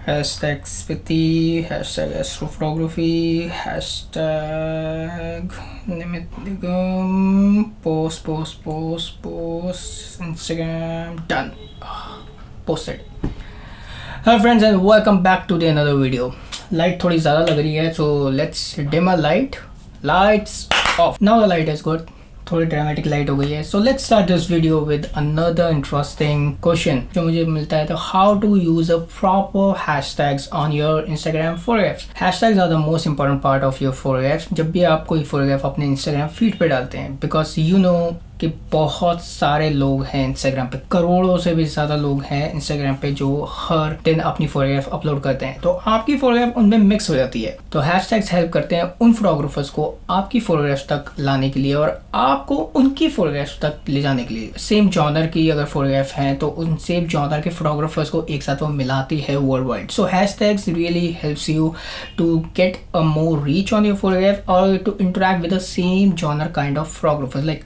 Hashtag Spiti, hashtag astrophotography, hashtag post, Instagram, done. Posted. Hi friends and welcome back to the another video. Light थोड़ी ज़्यादा लग रही है, so let's dim a light. Lights off. Now the light is good. थोड़ी dramatic light हो गई है. So let's start this video with another interesting question जो मुझे मिलता है. तो how to use a proper hashtags on your Instagram photographs. Hashtags are the most important part of your photographs जब भी आप कोई फोटोग्राफ अपने इंस्टाग्राम फीड पे डालते हैं, बिकॉज यू नो कि बहुत सारे लोग हैं इंस्टाग्राम पे, करोड़ों से भी ज़्यादा लोग हैं इंस्टाग्राम पे जो हर दिन अपनी फोटोग्राफ अपलोड करते हैं. तो आपकी फोटोग्राफ उनमें मिक्स हो जाती है. तो हैशटैग्स हेल्प करते हैं उन फोटोग्राफर्स को आपकी फोटोग्राफ्स तक लाने के लिए और आपको उनकी फोटोग्राफ्स तक ले जाने के लिए. सेम जॉनर की अगर फोटोग्राफ हैं तो उन सेम जॉनर के फोटोग्राफर्स को एक साथ वो मिलाती है world wide. So hashtags really helps you to get a more reach on your photograph और to interact with the same genre kind of photographers. Like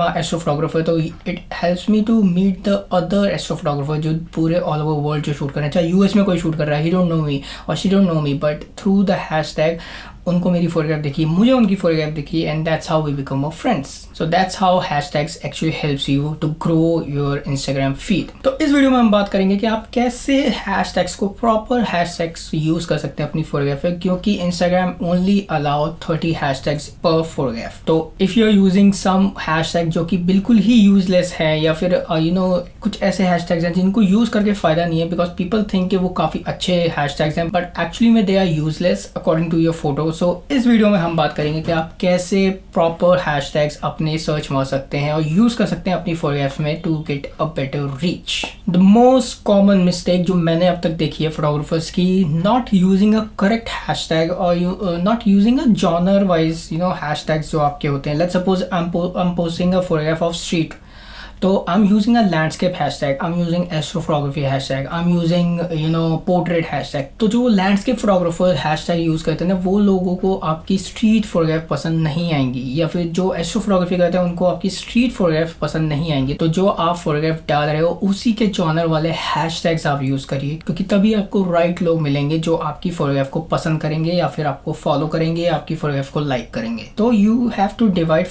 astrophotographer, तो it helps me to meet the other astrophotographer जो पूरे all over world जो shoot कर रहे हैं. चाहे US में कोई शूट कर रहा है, ही डोंट नो मी और she don't know me, but through the hashtag उनको मेरी फोटोग्राफ दिखी, मुझे उनकी फोटोग्राफ दिखी, and that's how we become a friends. So that's how hashtags actually helps you to grow your Instagram feed. तो इस video में हम बात करेंगे कि आप कैसे हैशटैग्स को, प्रॉपर हैशटैग्स यूज कर सकते हैं अपनी फोटोग्राफ में, क्योंकि इंस्टाग्राम ओनली अलाउ 30 हैशटैग्स पर फोटोग्राफ. तो if you are using some hashtag जो कि बिल्कुल ही यूजलेस है या फिर यू नो कुछ ऐसे हैशटैग्स हैं जिनको यूज करके फायदा नहीं है, बिकॉज पीपल थिंक कि वो काफी अच्छे हैशटैग्स हैं बट एक्चुअली में they are useless according to your photo. So इस वीडियो में हम बात करेंगे कि आप कैसे प्रॉपर हैशटैग्स अपने सर्च मार सकते हैं और यूज कर सकते हैं अपनी फोटोग्राफ में to get a better reach. The most common mistake जो मैंने अब तक देखी है फोटोग्राफर्स की, not using a correct hashtag और not using a genre wise hashtags जो आपके होते हैं. Let's suppose I am posting a photograph of street, तो I'm using a landscape hashtag, I'm using astrophotography hashtag, I'm using portrait hashtag. तो जो landscape photographer hashtag use करते हैं ना, वो लोगों को आपकी स्ट्रीट फोटोग्राफ पसंद नहीं आएंगी, या फिर जो एस्ट्रोफोटोग्राफी करते हैं उनको आपकी स्ट्रीट फोटोग्राफ पसंद नहीं आएंगी. तो जो आप फोटोग्राफ डाल रहे हो उसी के जॉनर वाले हैशटैग्स आप यूज़ करिए, क्योंकि तभी आपको राइट लोग मिलेंगे जो आपकी फोटोग्राफ को पसंद करेंगे या फिर आपको फॉलो करेंगे, आपकी फोटोग्राफ को लाइक करेंगे. तो you have to divide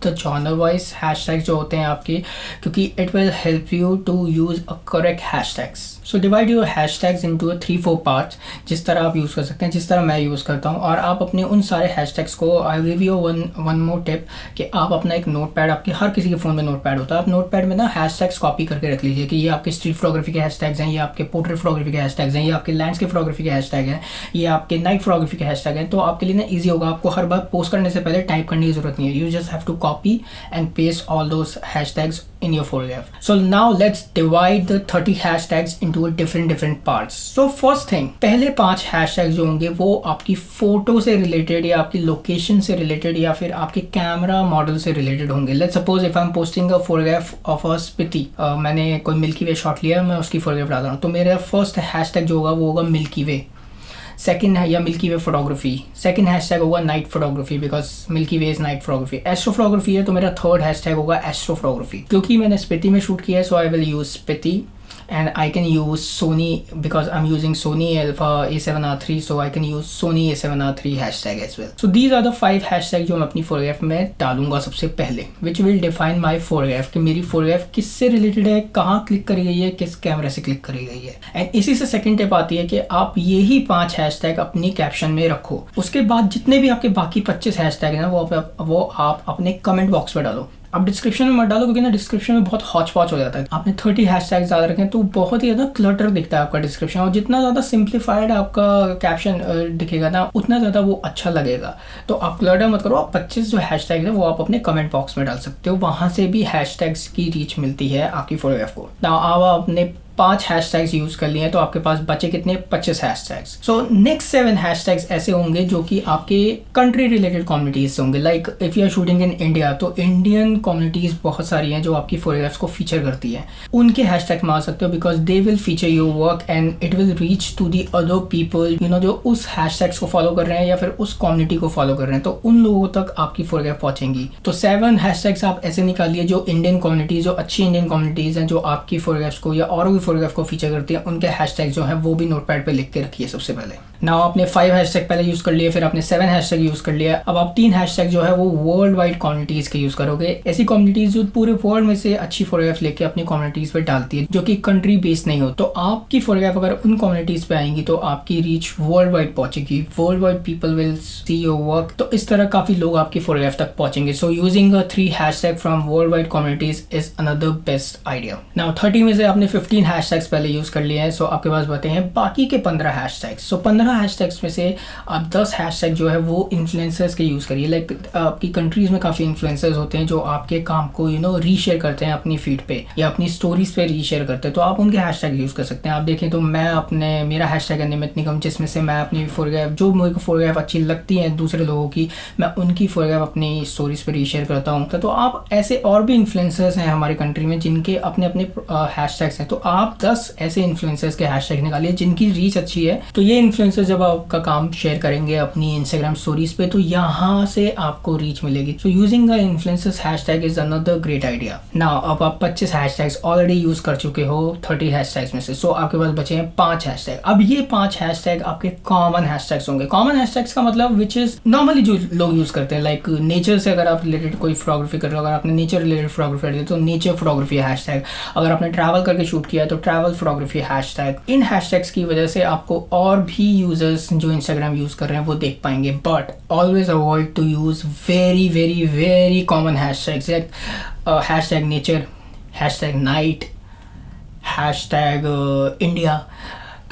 the genre wise hashtag जो होते हैं आपके, क्योंकि it will help you to use a correct hashtags. So divide your hashtags into 3-4 parts, जिस तरह आप यूज़ कर सकते हैं, जिस तरह मैं यूज़ करता हूँ. और आप अपने उन सारे हैशटैग्स को, I give you one more tip कि आप अपना एक नोटपैड, आपके हर किसी के फ़ोन में नोटपैड होता है, आप नोटपैड में ना हैशटैग्स कॉपी करके रख लीजिए कि ये आपके स्ट्रीट फोटोग्राफी के हैशटैग्स हैं, ये आपके पोर्ट्रेट फोटोग्राफी के हैशटैग्स हैं, ये आपके लैंडस्केप फोटोग्राफी के हैशटैग हैं, ये आपके नाइट फोटोग्राफी के हैशटैग हैं. तो आपके लिए ना ईजी होगा, आपको हर बार पोस्ट करने से पहले टाइप करने की जरूरत नहीं है. You just have to copy and paste all those hashtags in your photograph. So now let's divide the 30 hashtags into a different parts. So first thing, पहले 5 hashtags जो होंगे वो आपकी फोटो से रिलेटेड या आपकी लोकेशन से रिलेटेड या फिर आपके कैमरा मॉडल से रिलेटेड होंगे. Let's suppose if I'm posting a photograph of a Spiti, मैंने कोई मिल्की वे शॉट लिया, मैं उसकी फोटोग्राफ डाल रहा हूँ, तो मेरा फर्स्ट हैशटैग जो होगा वो होगा मिल्की वे. सेकंड है या Milky Way photography. Second hashtag होगा night photography, because Milky Way is night photography. Astro photography है तो मेरा थर्ड हैशटैग होगा एस्ट्रो फोटोग्राफी, क्योंकि मैंने स्पिति में शूट किया है. So I will use Spiti and I can use Sony because I'm using Sony Alpha A7R3, so I can use Sony A7R3 hashtag as well. So these are the 5 hashtags जो मैं अपनी photograph में डालूंगा सबसे पहले, which will define my photograph कि मेरी photograph किससे रिलेटेड है, कहाँ क्लिक करी गई है, किस कैमरे से क्लिक करी गई है. एंड इसी से सेकंड टिप आती है कि आप यही 5 हैशटैग अपनी कैप्शन में रखो. उसके बाद जितने भी आपके बाकी 25 हैशटैग हैं वो आप अपने कमेंट बॉक्स में डालो. आप डिस्क्रिप्शन में मत डालो, क्योंकि ना डिस्क्रिप्शन में बहुत हॉच पॉच हो जाता है. आपने 30 हैशटैग्स ज़्यादा रखें तो बहुत ही ज़्यादा क्लटर दिखता है आपका डिस्क्रिप्शन, और जितना ज़्यादा सिंप्लीफाइड आपका कैप्शन दिखेगा ना उतना ज़्यादा वो अच्छा लगेगा. तो आप क्लटर मत करो. आप 25 जो हैशटैग्स है वो आप अपने कमेंट बॉक्स में डाल सकते हो, वहाँ से भी हैशटैग्स की रीच मिलती है आपकी फोटोग्राफ को. ना आप अपने 5 हैशटैग्स यूज कर लिए हैं तो आपके पास बचे कितने, 25 हैशटैग्स. सो नेक्स्ट 7 हैशटैग्स ऐसे होंगे जो कि आपके कंट्री रिलेटेड कम्युनिटीज से होंगे. Like if you are shooting in India, तो इंडियन कम्युनिटीज बहुत सारी हैं जो आपकी फोटोग्राफ्स को फीचर करती हैं. उनके हैशटैग मार सकते हो, because they will feature your work and it will reach to the other people जो उस हैशटैग्स को फॉलो कर रहे हैं या फिर उस कम्युनिटी को फॉलो कर रहे हैं, तो उन लोगों तक आपकी फोटोग्राफ पहुंचेंगी. तो 7 हैशटैग्स आप ऐसे निकालिए जो इंडियन कम्युनिटीज, जो अच्छी इंडियन कम्युनिटीज हैं, जो आपकी फोटोग्राफ्स को या और भी फोटोग्राफ को फीचर करती है उनके हैशटैग जो है वो भी नोटपैड पे लिख के रखिए सबसे पहले। नाउ आपने 5 हैशटैग पहले यूज कर लिए, फिर आपने 7 हैशटैग यूज कर लिया। अब आप 3 हैशटैग जो है वो वर्ल्ड वाइड कम्युनिटीज के यूज करोगे। ऐसी कम्युनिटीज जो पूरे वर्ल्ड में से अच्छी फोटोग्राफ लेके अपनी कम्युनिटीज पे डालती है जो कि कंट्री बेस्ड नहीं हो। तो आपकी फोटोग्राफ अगर उन कम्युनिटीज पे आएंगी तो आपकी रीच वर्ल्ड वाइड पहुंचेगी, world wide people will see your work. तो इस तरह काफी लोग आपकी फोटोग्राफ तक पहुंचेंगे। So using 3 hashtag from world wide communities is another best idea. Now 30 में से आपने 15 हैशटैग्स पहले यूज कर लिए हैं। सो आपके पास बचे हैं बाकी के 15 हैशटैग्स। सो 15 हैशटैग्स में से आप 10 हैशटैग जो है वो इन्फ्लुएंसर्स के यूज करिए। लाइक आपकी कंट्रीज में काफी इन्फ्लुएंसर्स होते हैं जो आपके काम को रीशेयर करते हैं अपनी फीड पे या अपनी स्टोरीज पे रीशेयर करते हैं। तो आप उनके हैशटैग यूज कर सकते हैं। आप देखें तो मैं मेरा हैशटैग है निमित निगम, जिसमें से मैं अपनी फोटोग्राफ जो मुझे फोटोग्राफ अच्छी लगती है दूसरे लोगों की, मैं उनकी फोटोग्राफ अपनी स्टोरीज पे रीशेयर करता हूँ। तो आप ऐसे और भी इन्फ्लुएंसर्स हैं हमारी कंट्री में जिनके अपने अपने हैशटैग्स हैं। तो आप 10 ऐसे इन्फ्लुएंसर्स के हैशटैग निकालिए जिनकी रीच अच्छी है। तो ये इन्फ्लुएंसर जब आपका काम शेयर करेंगे अपनी इंस्टाग्राम स्टोरीज पे तो यहाँ से आपको रीच मिलेगी। So using the influencers hashtag is another great idea. Now अब आप 25 हैशटैग्स ऑलरेडी यूज कर चुके हो 30 हैशटैग्स में से। सो आपके पास बचे हैं 5 हैशटैग। अब ये 5 हैशटैग आपके कॉमन हैशटैग्स होंगे। कॉमन हैशटैग्स का मतलब विच इज नॉर्मली जो लोग यूज करते हैं। लाइक नेचर से अगर आप रिलेटेड कोई फोटोग्राफी कर रहे हो, अगर आपने नेचर रिलेटेड फोटोग्राफी कर दी तो नेचर फोटोग्राफी हैशटैग। अगर आपने ट्रैवल करके शूट किया है तो ट्रैवल फोटोग्राफी हैशटैग। इन हैशटैग्स की वजह से आपको और भी यूजर्स जो इंस्टाग्राम यूज कर रहे हैं वो देख पाएंगे। But always avoid to use very very very common hashtags like hashtag nature, hashtag night, hashtag India.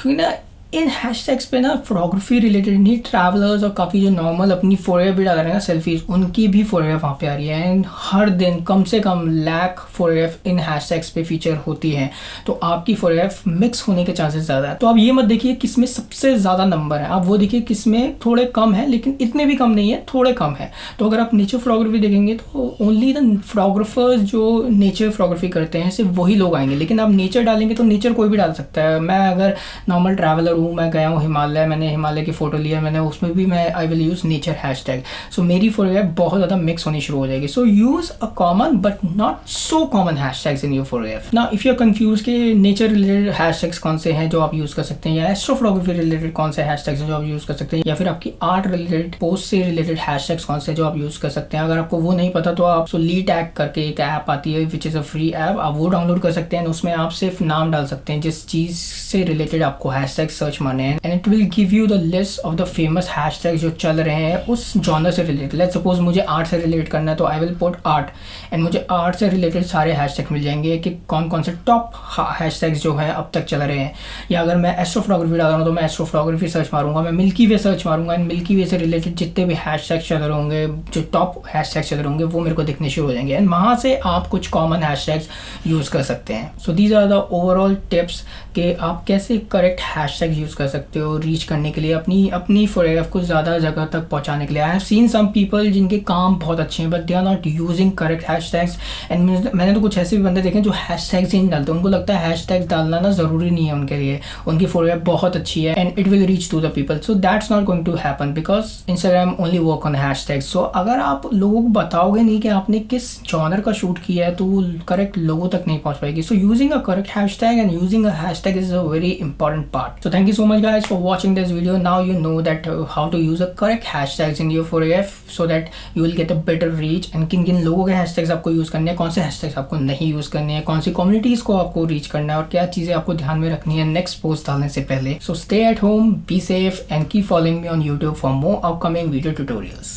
क्योंकि ना इन हैशटैग्स पे ना फोटोग्राफी रिलेटेड नहीं, ट्रैवलर्स और काफ़ी जो नॉर्मल अपनी फोटोग्राफ भी डाल रहे हैं ना सेल्फीज, उनकी भी फोटोग्राफ वहाँ पे आ रही है। एंड हर दिन कम से कम लाख फोटोग्राफ इन हैशटैग्स पे फीचर होती है। तो आपकी फोटोग्राफ मिक्स होने के चांसेस ज़्यादा है। तो आप ये मत देखिए किसमें सबसे ज़्यादा नंबर है, आप वो देखिए किसमें थोड़े कम है, लेकिन इतने भी कम नहीं है, थोड़े कम है। तो अगर आप नेचर फोटोग्राफी देखेंगे तो ओनली द फोटोग्राफर्स जो नेचर फोटोग्राफी करते हैं सिर्फ वही लोग आएंगे। लेकिन आप नेचर डालेंगे तो नेचर कोई भी डाल सकता है। मैं अगर नॉर्मल ट्रैवलर हूँ, मैं गया हूँ हिमालय, मैंने हिमालय की फोटो लिया, मैंने उसमें भी मैं I will use nature hashtag. So मेरी फोटोग्राफ बहुत ज़्यादा मिक्स होनी शुरू हो जाएगी। So use a common but not so common hashtags in your photograph. ना इफ यू आर कंफ्यूज कि नेचर रिलेटेड हैशटैग्स कौन से हैं जो आप यूज कर सकते हैं, या एस्ट्रोफोटोग्राफी रिलेटेड कौन से हैशटैग्स हैं जो आप यूज कर सकते हैं, या फिर आपकी आर्ट रिलेटेड पोस्ट से रिलेटेड हैशटैग्स कौन से जो आप यूज कर सकते हैं, अगर आपको वो नहीं पता तो आप ली टैग करके एक ऐप आती है which is a free app, आप वो डाउनलोड कर सकते हैं। उसमें आप सिर्फ नाम डाल सकते हैं जिस चीज़ से रिलेटेड आपको हैशटैग सर्च मारने हैं, and it will give you the list of the famous hashtags जो चल रहे हैं उस जॉनर से रिलेटेड। लेट्स सपोज मुझे आर्ट से रिलेट करना है तो I will put art, and मुझे आर्ट से रिलेटेड सारे हैशटैग मिल जाएंगे कि कौन कौन से टॉप हैशटैग्स जो है अब तक चल रहे हैं। या अगर मैं एस्ट्रोफोटोग्राफी डाल रहा हूँ तो मैं एस्ट्रोफोटोग्राफी सर्च मारूंगा, मैं मिल्की वे सर्च मारूंगा, एंड मिल्की वे से रिलेटेड जितने भी हैशटैग्स चल रहे होंगे, जो टॉप हैशटैग्स चल रहे होंगे वो मेरे को दिखने शुरू हो जाएंगे, एंड वहाँ से आप कुछ कॉमन हैशटैग्स यूज़ कर सकते हैं। So these are the overall tips कि आप कैसे करेक्ट हैशटैग यूज़ कर सकते हो रीच करने के लिए, अपनी फोटोग्राफ को ज़्यादा जगह तक पहुँचाने के लिए। I have seen some people जिनके काम बहुत अच्छे हैं but they are not using correct hashtags, and मैंने तो कुछ ऐसे भी बंदे देखे जो हैशटैग्स ही नहीं डालते। उनको लगता है हैशटैग्स डालना ना ज़रूरी नहीं है उनके लिए, उनकी फोटोग्राफ बहुत अच्छी है and it will reach to the people. So that's not going to happen because Instagram only work on hashtags. So अगर आप लोगों को बताओगे नहीं कि आपने किस जॉनर का शूट किया है तो वो करेक्ट लोगों तक नहीं पहुँच पाएगी। So using a correct hashtag and using a hashtag is a very important part. So thank you so much guys for watching this video. Now you know that how to use a correct hashtags in your photograph so that you will get a better reach, and किन किन लोगों के hashtags आपको use करने हैं, कौन से hashtags आपको नहीं यूज़ करने हैं, कौन सी communities को आपको रीच करना है और क्या चीज़ें आपको ध्यान में रखनी है नेक्स्ट पोस्ट डालने से पहले। So stay at home, be safe and keep following me on YouTube for more upcoming video tutorials.